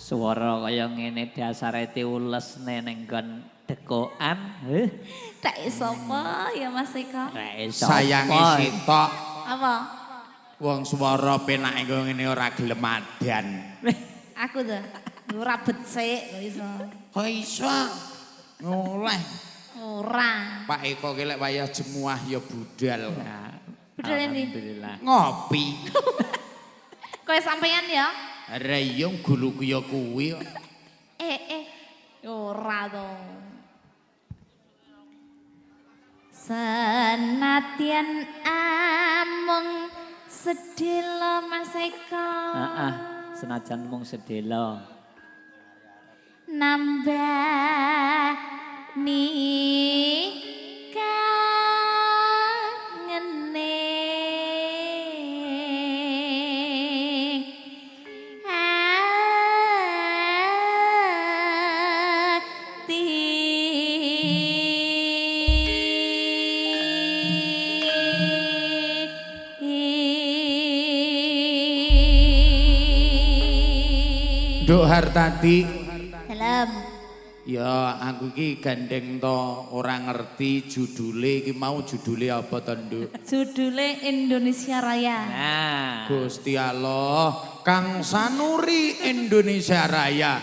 Suara kaya ngene dasare diules ning nggon dekokan. Tak iso apa ya Mas Eko? Sayangi sitok. Apa? Wong swara penake kaya ngene ora gelem adan. Aku tuh ora becik kok iso. Kok iso? Ngoleh. Ora. Pak Eko ki lek wayah jemuah ya budal. Budal endi? Alhamdulillah. Ngopi. Kowe sampeyan ya? Reyong guluku ya kuwi. Ora to. Senadyan amung sedhela Mas Eko. Heeh, senajan mung sedhela. Nambah Nduk Hartati. Salam. Ya aku iki gandeng to ora ngerti judule iki mau judule apa to Nduk? Judule Indonesia Raya. Nah, Gusti Allah, Kang Sanuri Indonesia Raya.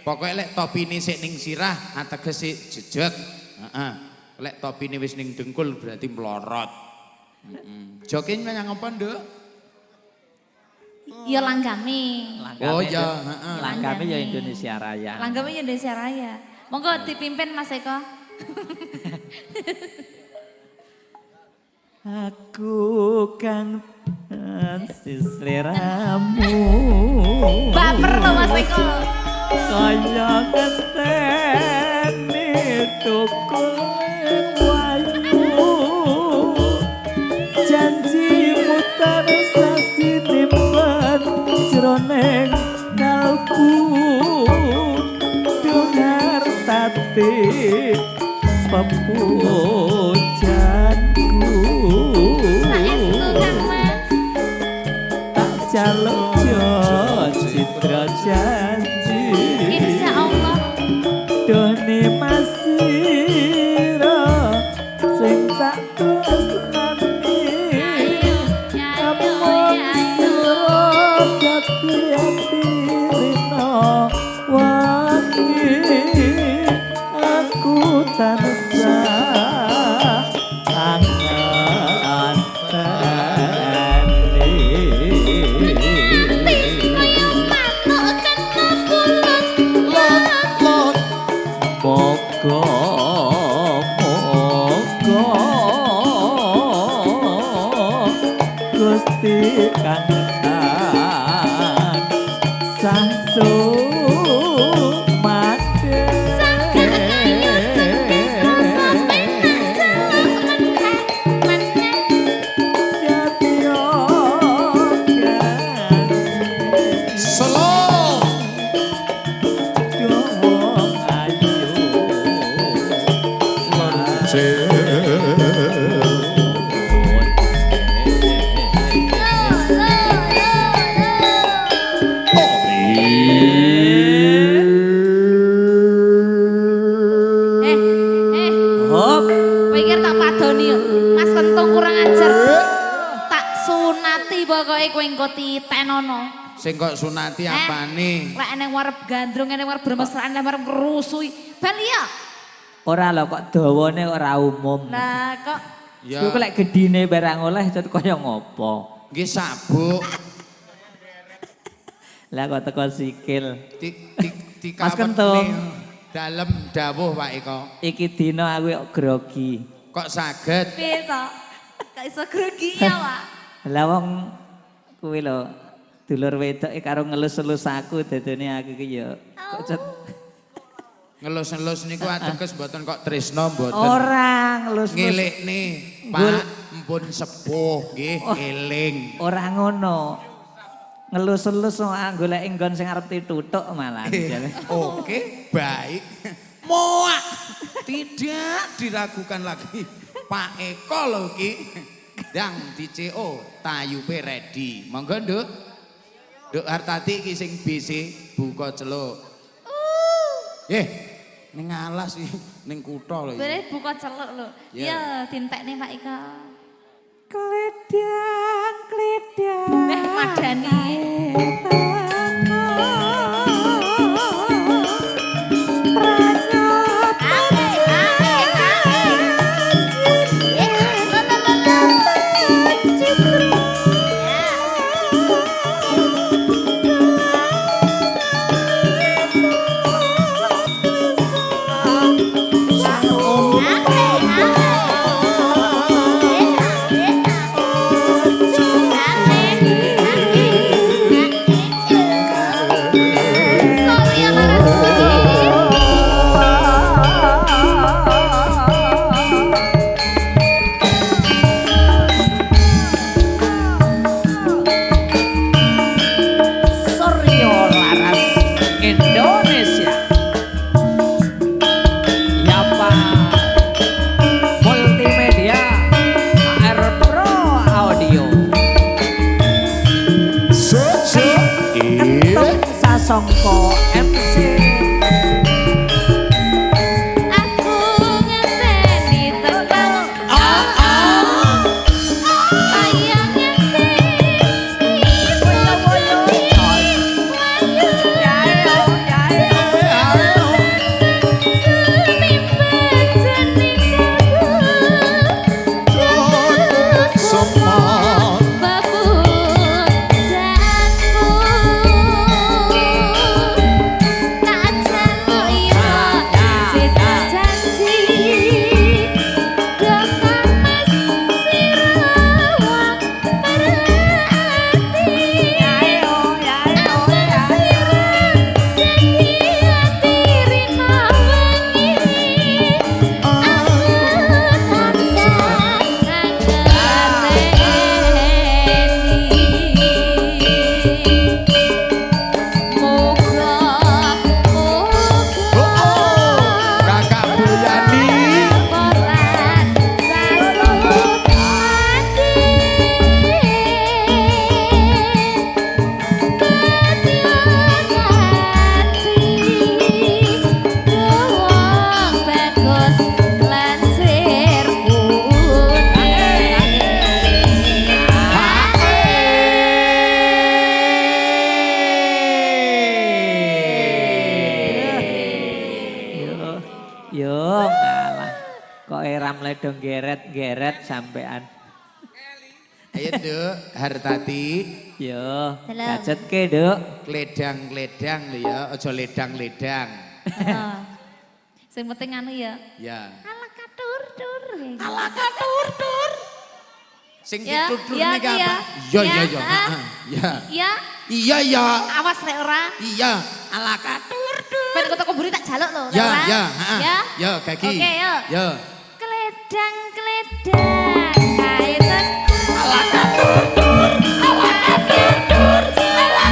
Pokoknya lek topine sik ning sirah ateges sik jejet. Heeh. Lek topine wis ning dengkul berarti melorot. Jokin menyang apa, Nduk? Ya langgami. Oh ya, heeh. Langgame ya Indonesia Raya. Langgami Indonesia Raya. Monggo dipimpin Mas Eko. Aku kang seleramu. Baper lo Mas Eko. Kaya ngenteni tukul wayu. Janjimu terasa sinimpan jroning kalbu. Dengar tati pepujanku. Saestu Kang Mas. Tak jaluk jo citra janji. Insya Allah. Doni masira sing tak tresnani. Amun sira dadi atirina wangi. Aku tansah angan-angan. Moga-moga Gusti kangenan sasu mate Solo. Hop, pikir tak padoni yuk. Mas Kentung kurang ajar. Tak sunati pokoknya kowe engko titenono. Sing kok sunati apane? Lek eneng warep gandrung, eneng warep bermesraan, eneng warep ngerusui. Bal iya. Ora lho kok dawane ora umum. Lah kok Ya. Kuwi lek gedine barang oleh cet kaya ngopo. Nggih sabuk. Lah kok teko sikil. Mas Kentung. Dalem dawuh Pak Eko. Iki dina aku kok grogi. Kok saged? piye to? Gak iso grogi ya, Pak. Lah wong kuwi lho dulur wedoke karo ngelus-elus aku dadane aku ki ya kok cet Ngelus-ngelus niku ateges mboten kok tresno mboten. ora ngelus-elus. Ngelikne, Pak, mpun sepuh nggih, eling. Ora ngono. Ngelus-elus golek enggon sing arep dituthuk malah. Oke, baik. Muak. Tidak diragukan lagi. Pak Eko lho ki. Dang di CO tayupe ready. Monggo Nduk. Nduk Hartati ki sing BC buka celuk. Ning alas iki ning kutha lho. Bare buka celuk lho. Ya dintekne Pak Iko. Kledang, kledang. Madani. Songko MC Aku ngenteni terbang Sayang ngenteni Yo ngalah. Kok Ramle dong geret-geret sampean. Ayo Nduk, Hartati. Yo, Halo. gajetke Nduk. Kledang-kledang lho ya, aja ledang-ledang. Sing penting anu ya. Ya. Ala katur-tur. Ala katur-tur. Sing Ya, ditutur ya, niki ya. apa? Ya Ya, ya ya. ah. Heeh, ya. Ya, Iya ya. awas nek ora. Iya, ala katur-tur. Ben kok teko mburi tak jaluk lho, Ya, ora? ya, heeh. Ya. Ya, Gagi. Oke, yuk. Ya. Kledang-kledang kaitan Ala katur-tur. ala katur-tur. Ala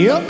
Yuk.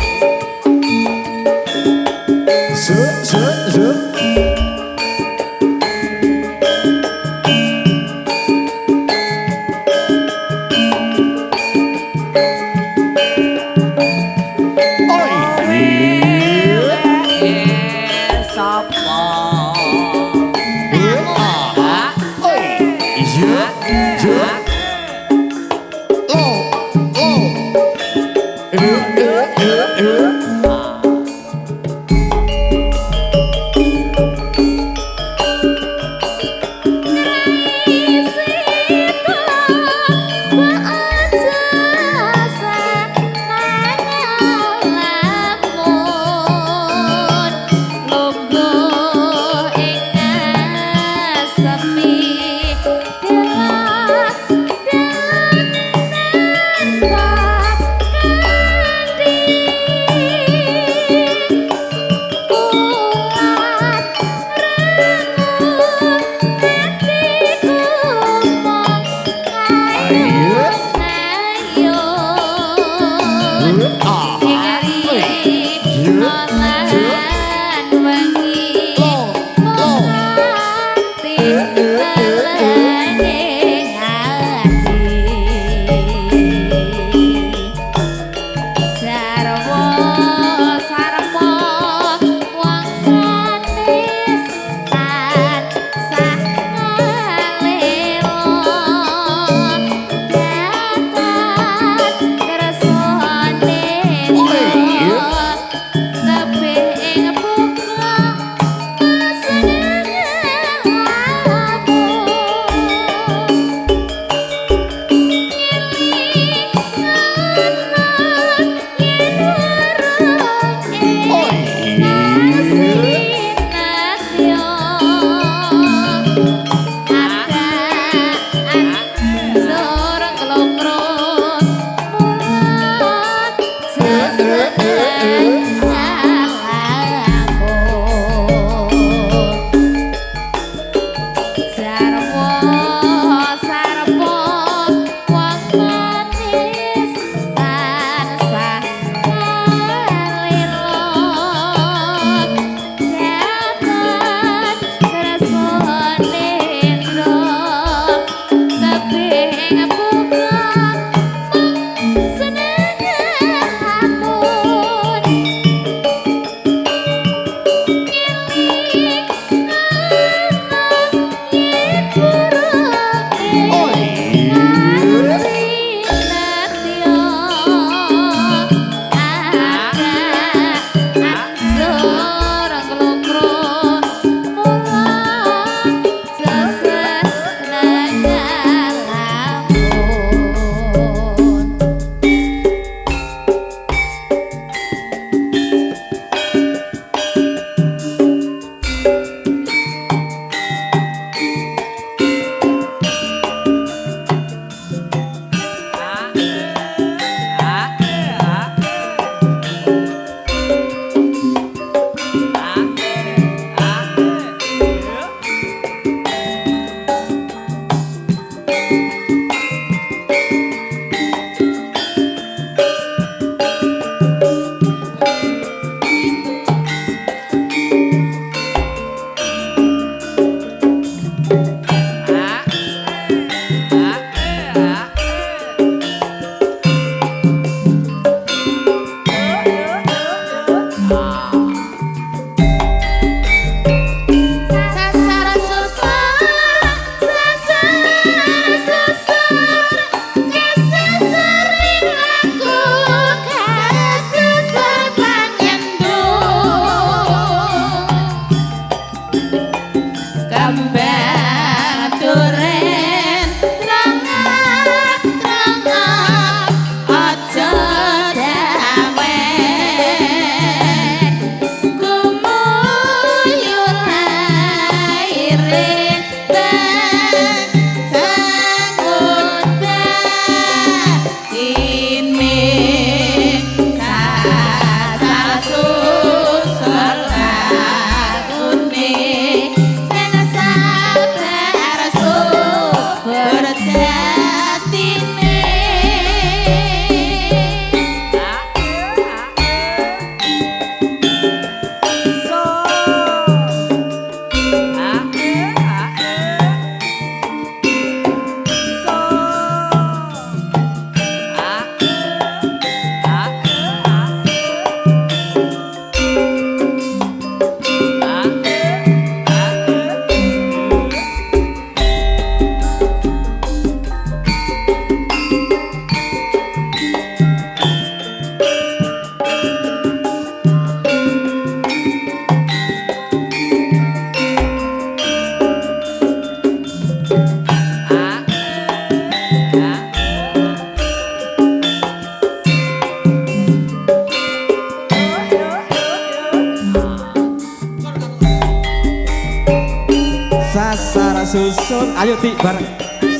Sasar susun, ayo Ti bareng.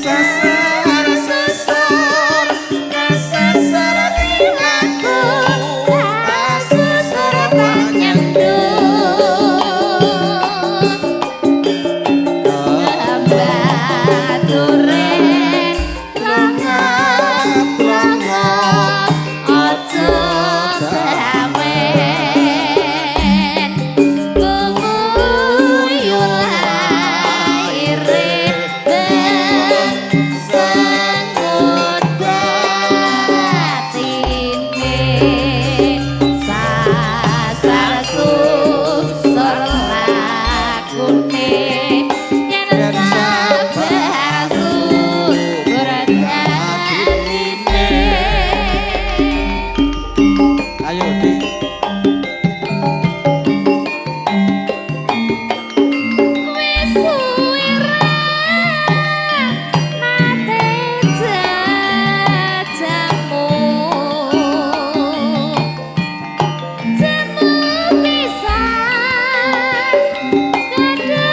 Sasar susun, sasar aku, sasar panyendu. Baturen langap ojo gawen guguyul lairin dan senggut batine sasar susur lakune yen sabar subur atine. Ayo Ti. Wis suwira nate jajamu jamu pisan kadenge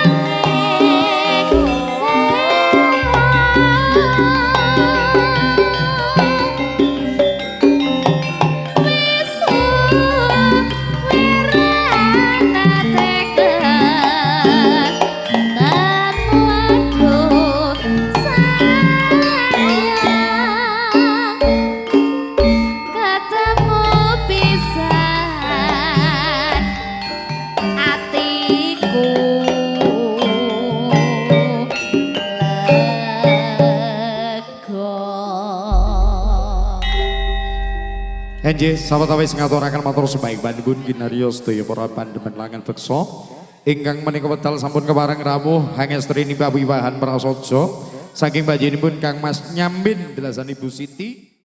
wis Enje sawetawis ngaturaken matur sebaik banipun kinarya sedaya para pandemen langan beksa ingkang menika wedal sampun kepareng rawuh hangestrini pawiwahan prasaja saking panjenenganipun Kang Mas Nyambin belasan Ibu Siti.